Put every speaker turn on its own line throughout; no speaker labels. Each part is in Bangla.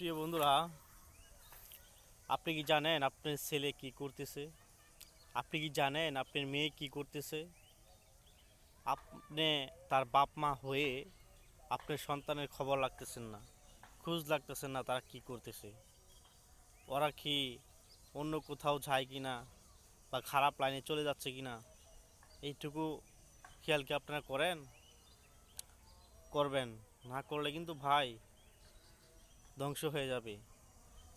প্রিয় বন্ধুরা, আপনি কি জানেন আপনার ছেলে কি করতেছে? আপনি কি জানেন আপনার মেয়ে কি করতেছে? আপনি তার বাপ মা হয়ে আপনার সন্তানের খবর রাখতেছেন না, খোঁজ রাখতেছেন না তারা কি করতেছে। ওরা কি অন্য কোথাও যায় কি না, বা খারাপ লাইনে চলে যাচ্ছে কি না, এইটুকু খেয়াল কি আপনারা করেন? করবেন না, করলে কিন্তু ভাই ধ্বংস হয়ে যাবে।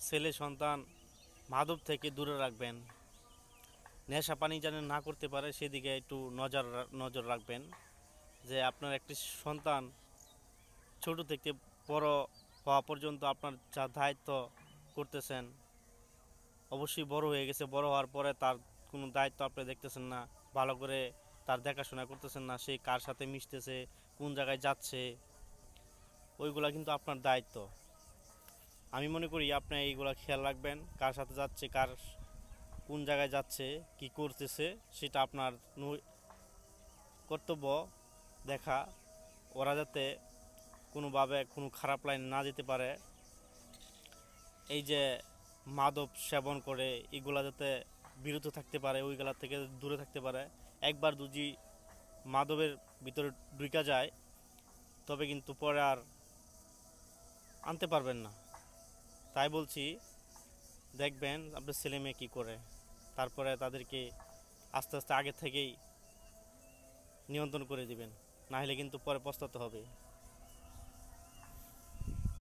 ছেলে সন্তান মাদক থেকে দূরে রাখবেন, নেশা পানি যেন না করতে পারে সেদিকে একটু নজর রাখবেন। যে আপনার একটি সন্তান ছোট থেকে বড় হওয়া পর্যন্ত আপনার যা দায়িত্ব করতেছেন, অবশ্যই বড় হয়ে গেছে, বড় হওয়ার পরে তার কোনো দায়িত্ব আপনি দেখতেছেন না, ভালো করে তার দেখাশোনা করতেছেন না, সে কার সাথে মিশতেছে, কোন জায়গায় যাচ্ছে, ওইগুলা কিন্তু আপনার দায়িত্ব। আমি মনে করি আপনি এইগুলা খেয়াল রাখবেন, কার সাথে যাচ্ছে, কার কোন জায়গায় যাচ্ছে, কি করতেছে, সেটা আপনার কর্তব্য দেখা। ওরা যাতে কোনোভাবে কোনো খারাপ লাইন না যেতে পারে, এই যে মাদক সেবন করে এগুলা যাতে বিরত থাকতে পারে, ওইগুলা থেকে দূরে থাকতে পারে। একবার যদি মাদকের ভিতরে ঢুকা যায় তবে কিন্তু পরে আর আনতে পারবেন না। তাই বলছি, দেখবেন আপনার ছেলে মেয়ে কী করে, তারপরে তাদেরকে আস্তে আস্তে আগে থেকেই নিয়ন্ত্রণ করে দিবেন, না হলে কিন্তু পরে পস্তাতে হবে।